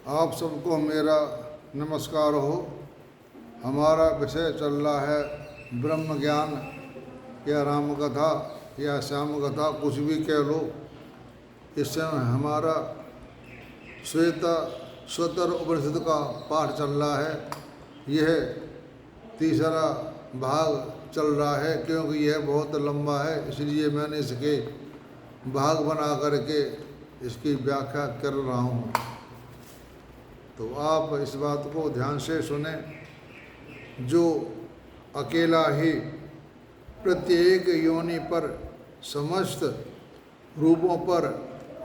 आप सबको मेरा नमस्कार हो। हमारा विषय चल रहा है ब्रह्म ज्ञान या राम कथा या श्याम कथा, कुछ भी कह लो। इस समय हमारा श्वेतर उपनिषद का पाठ चल रहा है। यह तीसरा भाग चल रहा है, क्योंकि यह बहुत लंबा है, इसलिए मैंने इसके भाग बना करके इसकी व्याख्या कर रहा हूँ। तो आप इस बात को ध्यान से सुने। जो अकेला ही प्रत्येक योनि पर, समस्त रूपों पर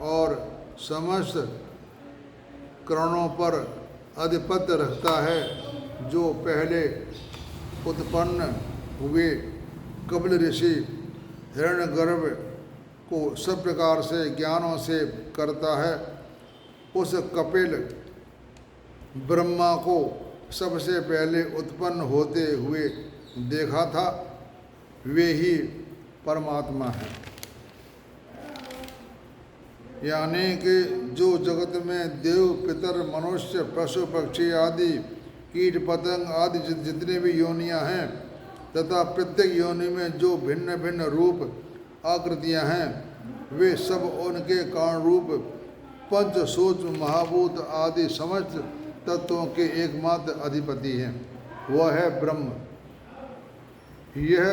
और समस्त करणों पर आधिपत्य रखता है, जो पहले उत्पन्न हुए कपिल ऋषि हिरण्यगर्भ को सब प्रकार से ज्ञानों से करता है, उस कपिल ब्रह्मा को सबसे पहले उत्पन्न होते हुए देखा था, वे ही परमात्मा हैं। यानी कि जो जगत में देव, पितर, मनुष्य, पशु, पक्षी आदि, कीट पतंग आदि जितने भी योनियां हैं, तथा प्रत्येक योनि में जो भिन्न भिन्न रूप आकृतियां हैं, वे सब उनके कारण रूप पंच सूक्ष्म महाभूत आदि समस्त तत्वों के एकमात्र अधिपति हैं। वह है ब्रह्म। यह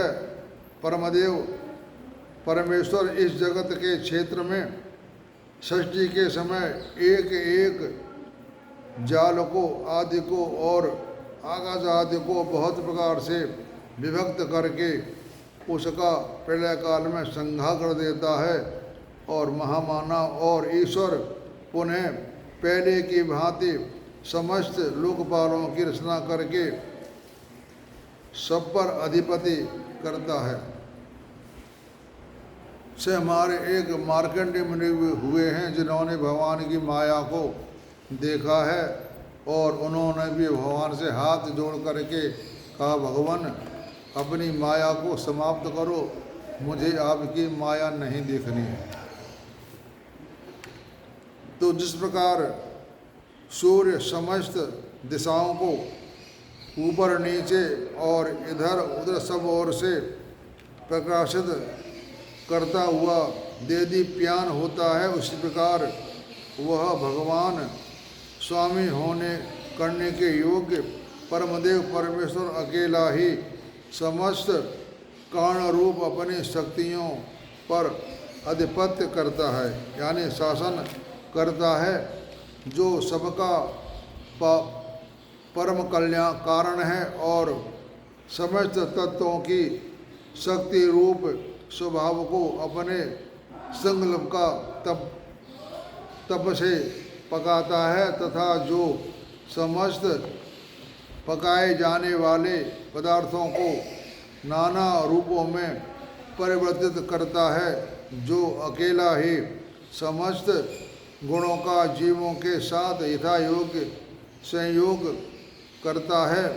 परमदेव परमेश्वर इस जगत के क्षेत्र में सृष्टि के समय एक एक जाल को, आदि को और आकाश आदि को बहुत प्रकार से विभक्त करके उसका प्रलय काल में संहार कर देता है, और महामानव और ईश्वर पुनः पहले की भांति समस्त लोकपालों की रचना करके सब पर अधिपति करता है। से हमारे एक मार्कंडेय मुनि हुए हैं, जिन्होंने भगवान की माया को देखा है, और उन्होंने भी भगवान से हाथ जोड़ करके कहा, भगवान अपनी माया को समाप्त करो, मुझे आपकी माया नहीं देखनी है। तो जिस प्रकार सूर्य समस्त दिशाओं को ऊपर नीचे और इधर उधर सब ओर से प्रकाशित करता हुआ देदीप्यान होता है, उसी प्रकार वह भगवान स्वामी होने करने के योग्य परमदेव परमेश्वर अकेला ही समस्त कारण रूप अपनी शक्तियों पर आधिपत्य करता है, यानी शासन करता है, जो सबका परम कल्याण कारण है और समस्त तत्वों की शक्ति रूप स्वभाव को अपने संकल्प का तप से पकाता है, तथा जो समस्त पकाए जाने वाले पदार्थों को नाना रूपों में परिवर्तित करता है, जो अकेला ही समस्त गुणों का जीवों के साथ यथा योग्य संयोग करता है,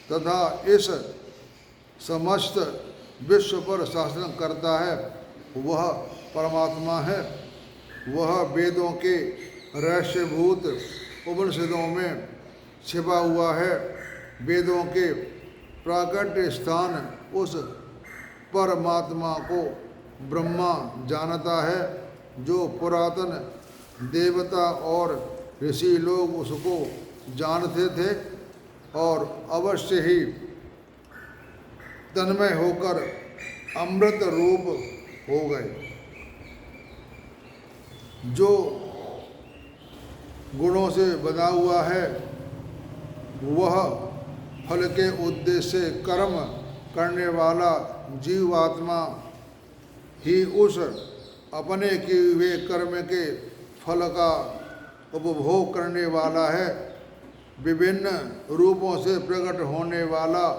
तथा इस समस्त विश्व पर शासन करता है, वह परमात्मा है। वह वेदों के रहस्यभूत उपनिषदों में छिपा हुआ है। वेदों के प्राकट्य स्थान उस परमात्मा को ब्रह्मा जानता है, जो पुरातन देवता और ऋषि लोग उसको जानते थे और अवश्य ही तन्मय होकर अमृत रूप हो गए। जो गुणों से बना हुआ है, वह फल के उद्देश्य से कर्म करने वाला जीवात्मा ही उस अपने किए हुए कर्म के फल का उपभोग करने वाला है। विभिन्न रूपों से प्रकट होने वाला,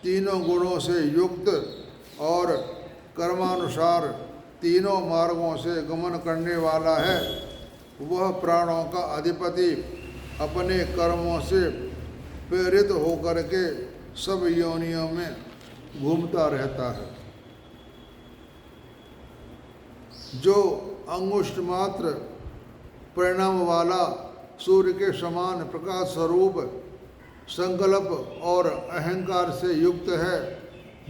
तीनों गुणों से युक्त और कर्मानुसार तीनों मार्गों से गमन करने वाला है। वह प्राणों का अधिपति अपने कर्मों से प्रेरित होकर के सब योनियों में घूमता रहता है। जो अंगुष्ठ मात्र परिणाम वाला सूर्य के समान प्रकाश स्वरूप, संकल्प और अहंकार से युक्त है,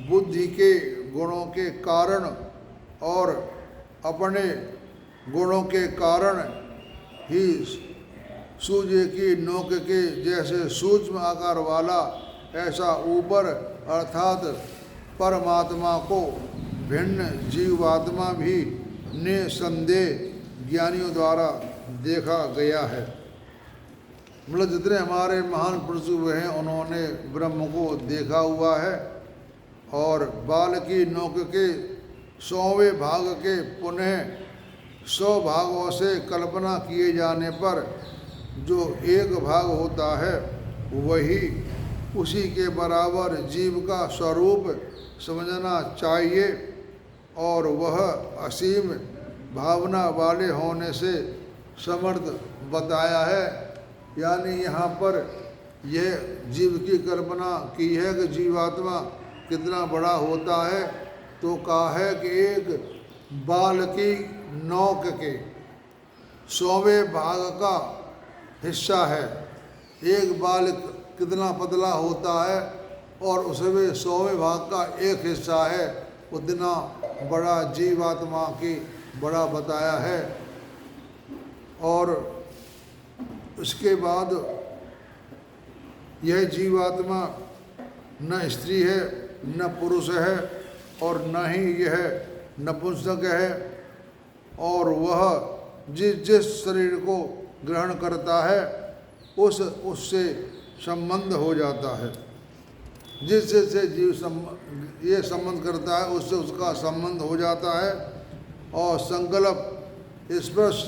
बुद्धि के गुणों के कारण और अपने गुणों के कारण ही सूर्य की नोक के जैसे सूक्ष्म आकार वाला ऐसा ऊपर अर्थात परमात्मा को भिन्न जीवात्मा भी निसंदेह ज्ञानियों द्वारा देखा गया है। मतलब जितने हमारे महान पुरुष हुए हैं उन्होंने ब्रह्म को देखा हुआ है और बाल की नोक के 100वें भाग के पुनः 100 भागों से कल्पना किए जाने पर जो एक भाग होता है वही उसी के बराबर जीव का स्वरूप समझना चाहिए और वह असीम भावना वाले होने से समर्थ बताया है। यानी यहाँ पर यह जीव की कल्पना की है कि जीवात्मा कितना बड़ा होता है, तो कहा है कि एक बाल की नोक के 100वें भाग का हिस्सा है। एक बाल कितना पतला होता है और उसमें 100वें भाग का एक हिस्सा है, उतना बड़ा जीवात्मा की बड़ा बताया है। और उसके बाद यह जीवात्मा न स्त्री है न पुरुष है और न ही यह नपुंसक है, और वह जिस जिस शरीर को ग्रहण करता है उससे संबंध हो जाता है। जिस जिससे जीव ये संबंध करता है उससे उसका संबंध हो जाता है। और संकल्प, स्पर्श,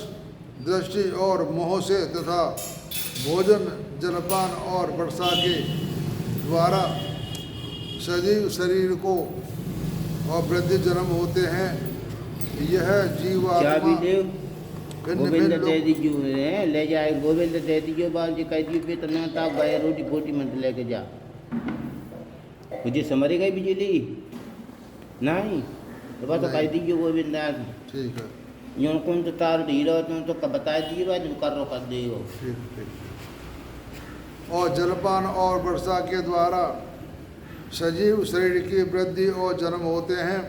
दृष्टि और मोह से तथा भोजन, जलपान और वर्षा के द्वारा सजीव शरीर को और वृद्धि जन्म होते हैं। यह जीवात्मा गोविंद दे दीजियो ले जाए, गोविंद दे दीजियो बाल जी कह दियो तो ना था गए रोटी फोटी मत लेके जा, मुझे समझ गई बिजली नहीं तो बस कह दीजिए गोविंद। ठीक है, यूँ कौन तो तार ढीलो तो बता दीजिए बात कर दियो। और जलपान और वर्षा के द्वारा सजीव शरीर की वृद्धि और जन्म होते हैं।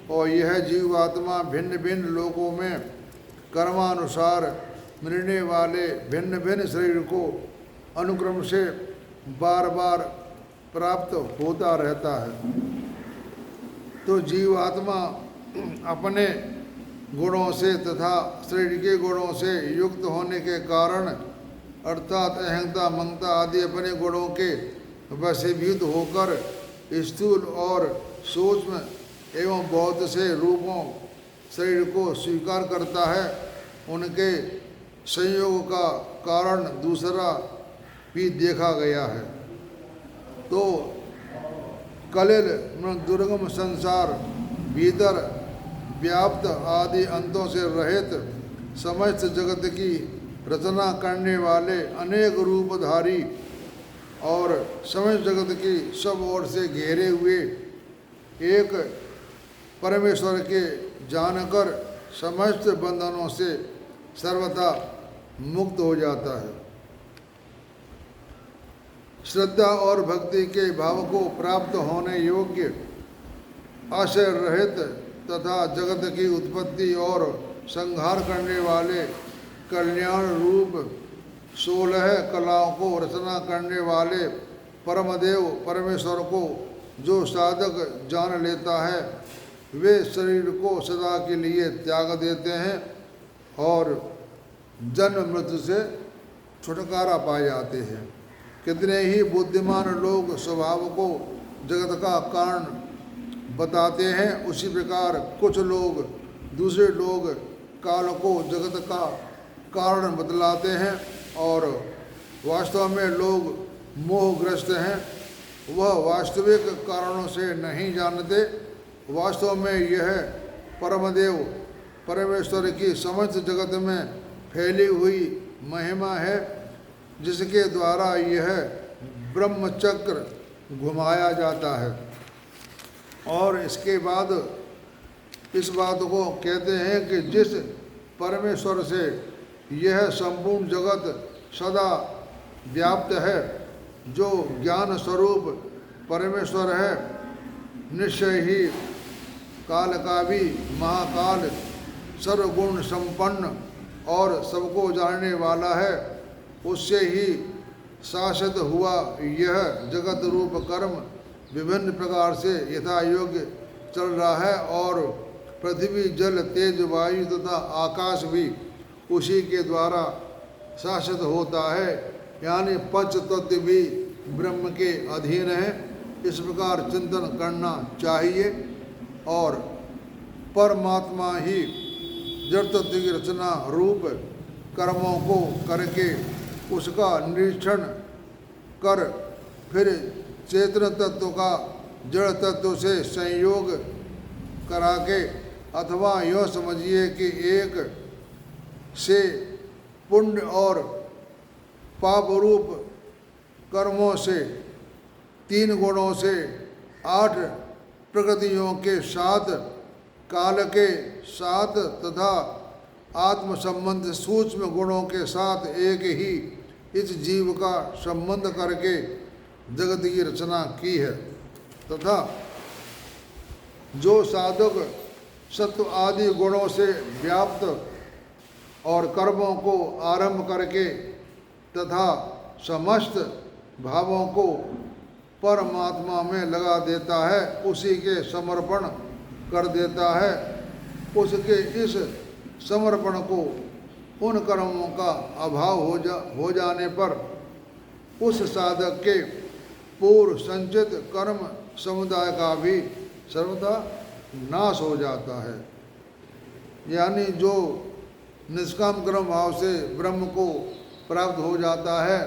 और यह जीवात्मा भिन्न भिन्न लोकों में कर्मानुसार मिलने वाले भिन्न भिन्न शरीर को अनुक्रम से बार बार प्राप्त होता रहता है। तो जीवात्मा अपने गुणों से तथा शरीर के गुणों से युक्त होने के कारण अर्थात अहंता, ममता आदि अपने गुणों के वशीभूत होकर स्थूल और सूक्ष्म एवं बहुत से रूपों शरीर को स्वीकार करता है। उनके संयोग का कारण दूसरा भी देखा गया है। तो कलिल दुर्गम संसार भीतर व्याप्त आदि अंतों से रहित समस्त जगत की रचना करने वाले अनेक रूपधारी और समस्त जगत की सब ओर से घेरे हुए एक परमेश्वर के जानकर समस्त बंधनों से सर्वथा मुक्त हो जाता है। श्रद्धा और भक्ति के भाव को प्राप्त होने योग्य आशय रहित तथा जगत की उत्पत्ति और संहार करने वाले कल्याण रूप 16 कलाओं को रचना करने वाले परमदेव परमेश्वर को जो साधक जान लेता है वे शरीर को सदा के लिए त्याग देते हैं और जन्म मृत्यु से छुटकारा पाए जाते हैं। कितने ही बुद्धिमान लोग स्वभाव को जगत का कारण बताते हैं, उसी प्रकार कुछ लोग दूसरे लोग काल को जगत का कारण बतलाते हैं और वास्तव में लोग मोहग्रस्त हैं। वह वास्तविक कारणों से नहीं जानते। वास्तव में यह परमदेव परमेश्वर की समस्त जगत में फैली हुई महिमा है, जिसके द्वारा यह ब्रह्मचक्र घुमाया जाता है। और इसके बाद इस बात को कहते हैं कि जिस परमेश्वर से यह संपूर्ण जगत सदा व्याप्त है, जो ज्ञान स्वरूप परमेश्वर है, निश्चय ही काल का भी महाकाल, सर्वगुण संपन्न और सबको जानने वाला है। उससे ही शासित हुआ यह जगत रूप कर्म विभिन्न प्रकार से यथा योग्य चल रहा है, और पृथ्वी, जल, तेज, वायु तथा आकाश भी उसी के द्वारा शासित होता है, यानी पंच तत्व भी ब्रह्म के अधीन है। इस प्रकार चिंतन करना चाहिए और परमात्मा ही जड़ तत्व की रचना रूप कर्मों को करके उसका निरीक्षण कर फिर चेतन तत्व का जड़ तत्व से संयोग करा के, अथवा यह समझिए कि एक से पुण्य और पाप रूप कर्मों से, 3 गुणों से 8 प्रकृतियों के साथ, काल के साथ तथा आत्म संबंध सूक्ष्म गुणों के साथ एक ही इस जीव का संबंध करके जगत की रचना की है, तथा जो साधक सत्व आदि गुणों से व्याप्त और कर्मों को आरंभ करके तथा समस्त भावों को परमात्मा में लगा देता है, उसी के समर्पण कर देता है, उसके इस समर्पण को उन कर्मों का अभाव हो जाने पर उस साधक के पूर्व संचित कर्म समुदाय का भी सर्वथा नाश हो जाता है। यानी जो निष्काम कर्म भाव से ब्रह्म को प्राप्त हो जाता है,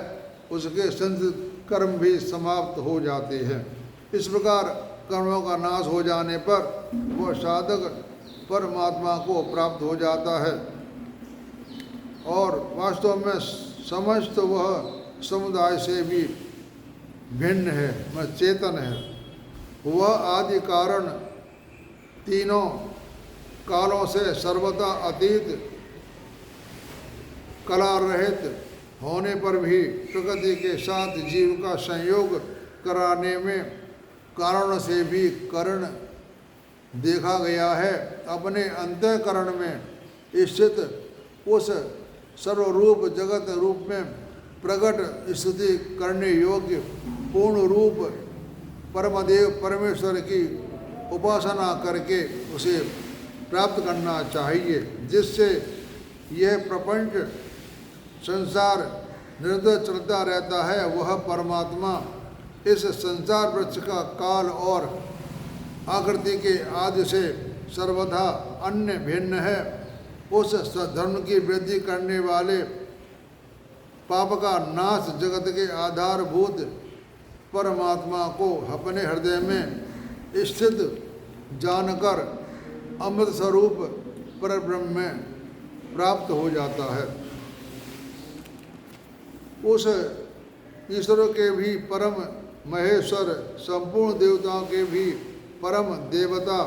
उसके संचित कर्म भी समाप्त हो जाते हैं। इस प्रकार कर्मों का नाश हो जाने पर वह साधक परमात्मा को प्राप्त हो जाता है और वास्तव में समस्त वह समुदाय से भी भिन्न है, मैं चेतन है। वह आदि कारण तीनों कालों से सर्वथा अतीत, कला रहित होने पर भी प्रकृति के साथ जीव का संयोग कराने में कारण से भी करण देखा गया है। अपने अंतःकरण में स्थित उस सर्वरूप जगत रूप में प्रकट स्थिति करने योग्य पूर्ण रूप परमदेव परमेश्वर की उपासना करके उसे प्राप्त करना चाहिए, जिससे यह प्रपंच संसार निरंतर चलता रहता है। वह परमात्मा इस संसार वृक्ष का काल और आकृति के आदि से सर्वथा अन्य भिन्न है। उस धर्म की वृद्धि करने वाले पाप का नाश जगत के आधारभूत परमात्मा को अपने हृदय में स्थित जानकर अमृत स्वरूप परब्रह्म में प्राप्त हो जाता है। उस ईश्वर के भी परम महेश्वर, संपूर्ण देवताओं के भी परम देवता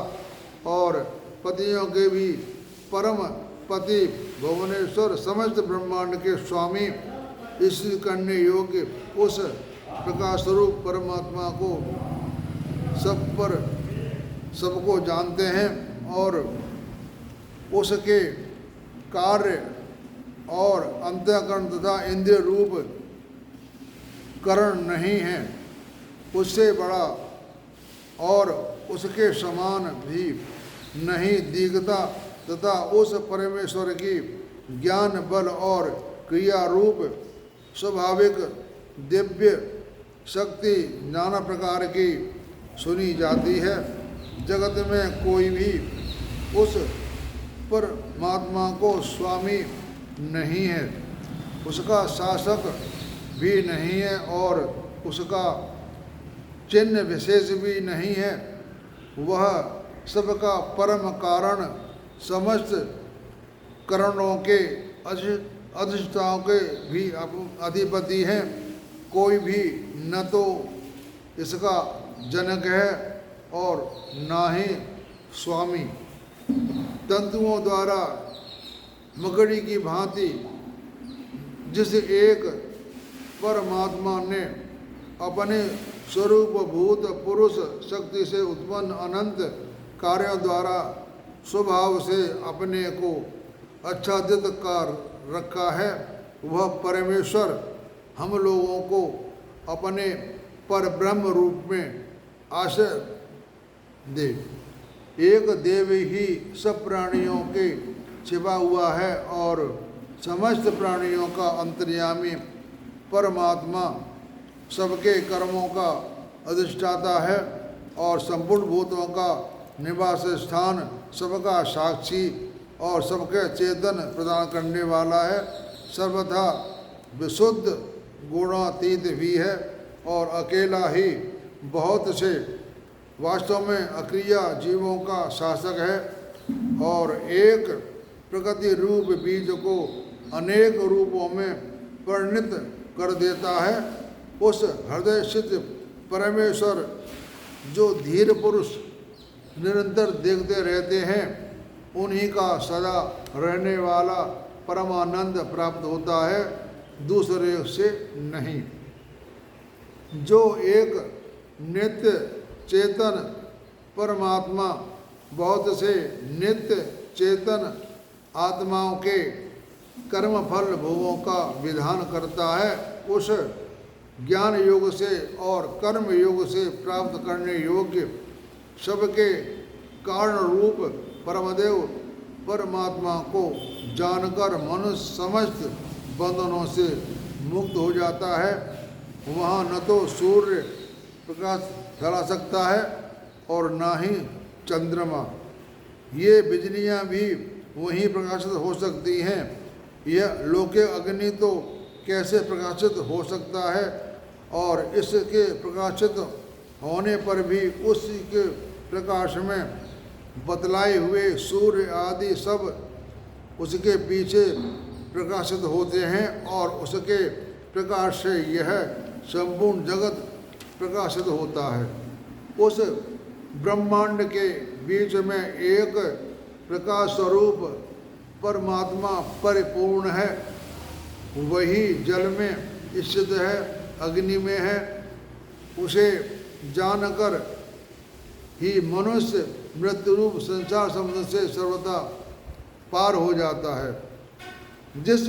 और पतियों के भी परम पति भुवनेश्वर, समस्त ब्रह्मांड के स्वामी, स्थित करने योग्य उस प्रकाश स्वरूप परमात्मा को सब पर सबको जानते हैं और उसके कार्य और अंतःकरण तथा इंद्रिय रूप करण नहीं है। उससे बड़ा और उसके समान भी नहीं दिखता तथा उस परमेश्वर की ज्ञान बल और क्रिया रूप स्वाभाविक दिव्य शक्ति नाना प्रकार की सुनी जाती है। जगत में कोई भी उस परमात्मा को स्वामी नहीं है, उसका शासक भी नहीं है और उसका चिन्ह विशेष भी नहीं है। वह सबका परम कारण, समस्त करणों के अधिष्ठाओं के भी अधिपति हैं। कोई भी न तो इसका जनक है और ना ही स्वामी। तंतुओं द्वारा मकड़ी की भांति जिस एक परमात्मा ने अपने स्वरूप भूत पुरुष शक्ति से उत्पन्न अनंत कार्यों द्वारा स्वभाव से अपने को आच्छादित कर रखा है, वह परमेश्वर हम लोगों को अपने पर ब्रह्म रूप में आश्रय दे। एक देव ही सब प्राणियों के छिपा हुआ है और समस्त प्राणियों का अंतर्यामी परमात्मा सबके कर्मों का अधिष्ठाता है और संपूर्ण भूतों का निवास स्थान, सबका साक्षी और सबके चेतन प्रदान करने वाला है। सर्वथा विशुद्ध गुणातीत भी है और अकेला ही बहुत से वास्तव में अक्रिय जीवों का शासक है और एक प्रकृति रूप बीज को अनेक रूपों में परिणित कर देता है। उस हृदय स्थित परमेश्वर जो धीर पुरुष निरंतर देखते रहते हैं, उन्हीं का सदा रहने वाला परमानंद प्राप्त होता है, दूसरे से नहीं। जो एक नित्य चेतन परमात्मा बहुत से नित्य चेतन आत्माओं के कर्म फल भोगों का विधान करता है, उस ज्ञान योग से और कर्म योग से प्राप्त करने योग्य सबके कारण रूप परमदेव परमात्मा को जानकर मनुष्य समस्त बंधनों से मुक्त हो जाता है। वहाँ न तो सूर्य प्रकाश फैला सकता है और न ही चंद्रमा, ये बिजलियाँ भी वहीं प्रकाशित हो सकती हैं। यह लोके अग्नि तो कैसे प्रकाशित हो सकता है और इसके प्रकाशित होने पर भी उसी के प्रकाश में बतलाए हुए सूर्य आदि सब उसके पीछे प्रकाशित होते हैं और उसके प्रकाश से यह संपूर्ण जगत प्रकाशित होता है। उस ब्रह्मांड के बीच में एक प्रकाश स्वरूप परमात्मा परिपूर्ण है, वही जल में स्थित है, अग्नि में है। उसे जानकर ही मनुष्य मृत्यु रूप संसार समुद्र से सर्वथा पार हो जाता है। जिस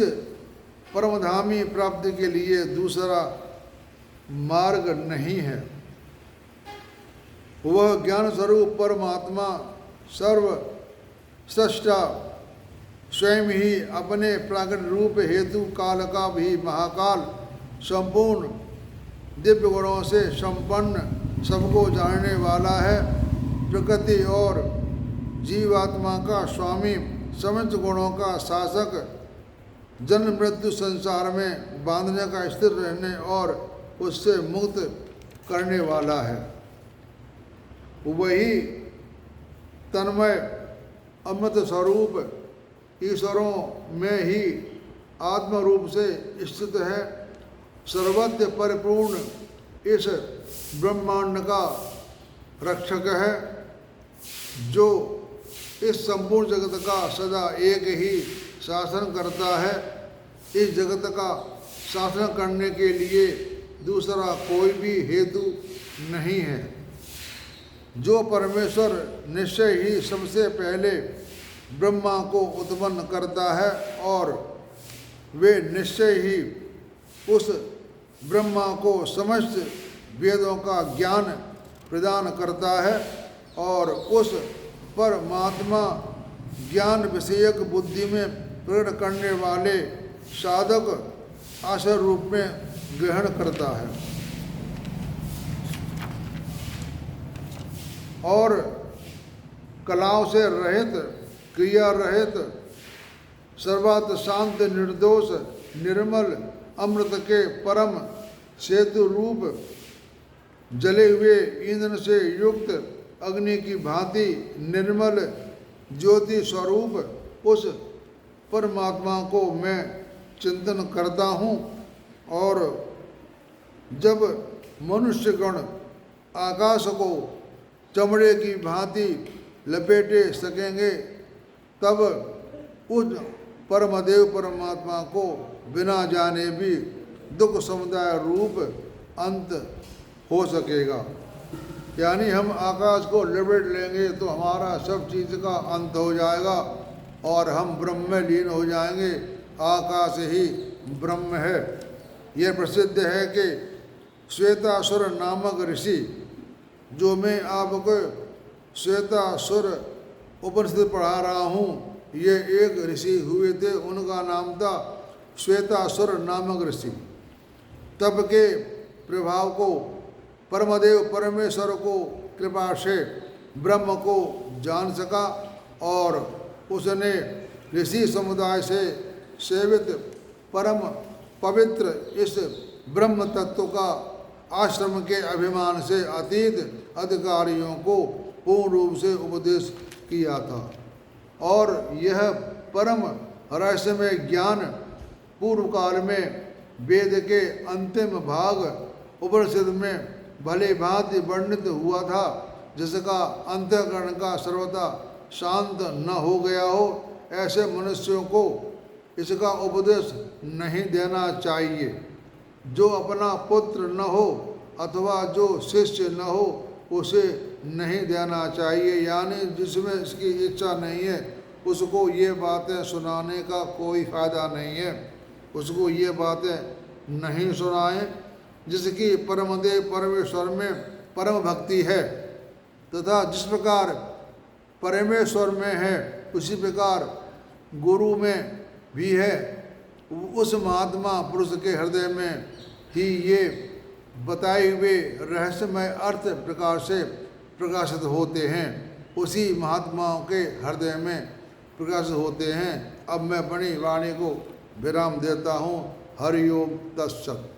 परमधामी प्राप्ति के लिए दूसरा मार्ग नहीं है, वह ज्ञान स्वरूप परमात्मा सर्व सृष्टा स्वयं ही अपने प्राकृत रूप हेतु काल का भी महाकाल संपूर्ण दिव्य गुणों से संपन्न सबको जानने वाला है। प्रकृति और जीवात्मा का स्वामी, समस्त गुणों का शासक, जन्म मृत्यु संसार में बांधने का स्थिर रहने और उससे मुक्त करने वाला है। वही तन्मय अमृत स्वरूप ईश्वरों में ही आत्म रूप से स्थित है। सर्वत्र परिपूर्ण इस ब्रह्मांड का रक्षक है, जो इस संपूर्ण जगत का सदा एक ही शासन करता है। इस जगत का शासन करने के लिए दूसरा कोई भी हेतु नहीं है। जो परमेश्वर निश्चय ही सबसे पहले ब्रह्मा को उत्पन्न करता है और वे निश्चय ही उस ब्रह्मा को समस्त वेदों का ज्ञान प्रदान करता है और उस परमात्मा ज्ञान विषयक बुद्धि में प्रकट करने वाले साधक आश्रय रूप में ग्रहण करता है और कलाओं से रहित, क्रिया रहित, सर्वात शांत, निर्दोष, निर्मल अमृत के परम सेतु रूप जले हुए ईंधन से युक्त अग्नि की भांति निर्मल ज्योति स्वरूप उस परमात्मा को मैं चिंतन करता हूँ। और जब मनुष्यगण आकाश को चमड़े की भांति लपेटे सकेंगे, तब उस परमदेव परमात्मा को बिना जाने भी दुख समुदाय रूप अंत हो सकेगा। यानी हम आकाश को लपेट लेंगे तो हमारा सब चीज़ का अंत हो जाएगा और हम ब्रह्म में लीन हो जाएंगे। आकाश ही ब्रह्म है। यह प्रसिद्ध है कि श्वेतासुर नामक ऋषि, जो मैं आपको श्वेतासुर उपनिषद पढ़ा रहा हूँ, ये एक ऋषि हुए थे, उनका नाम था श्वेतासुर नामक ऋषि। तप के प्रभाव को परमदेव परमेश्वर को कृपा से ब्रह्म को जान सका और उसने ऋषि समुदाय से सेवित परम पवित्र इस ब्रह्म तत्व का आश्रम के अभिमान से अतीत अधिकारियों को पूर्ण रूप से उपदेश किया था। और यह परम रहस्यमय ज्ञान पूर्व काल में वेद के अंतिम भाग उपनिषद में भले भांति वर्णित हुआ था, जिसका अंतःकरण का सर्वथा शांत न हो गया हो, ऐसे मनुष्यों को इसका उपदेश नहीं देना चाहिए। जो अपना पुत्र न हो अथवा जो शिष्य न हो, उसे नहीं देना चाहिए। यानी जिसमें इसकी इच्छा नहीं है, उसको ये बातें सुनाने का कोई फ़ायदा नहीं है। उसको ये बातें नहीं सुनाएं। जिसकी परमदेव परमेश्वर में परम भक्ति है तथा जिस प्रकार परमेश्वर में है, उसी प्रकार गुरु में भी है, उस महात्मा पुरुष के हृदय में ही ये बताए हुए रहस्यमय अर्थ प्रकार से प्रकाशित होते हैं, उसी महात्माओं के हृदय में प्रकाशित होते हैं। अब मैं अपनी वाणी को विराम देता हूँ। हरि ओम तत्सत।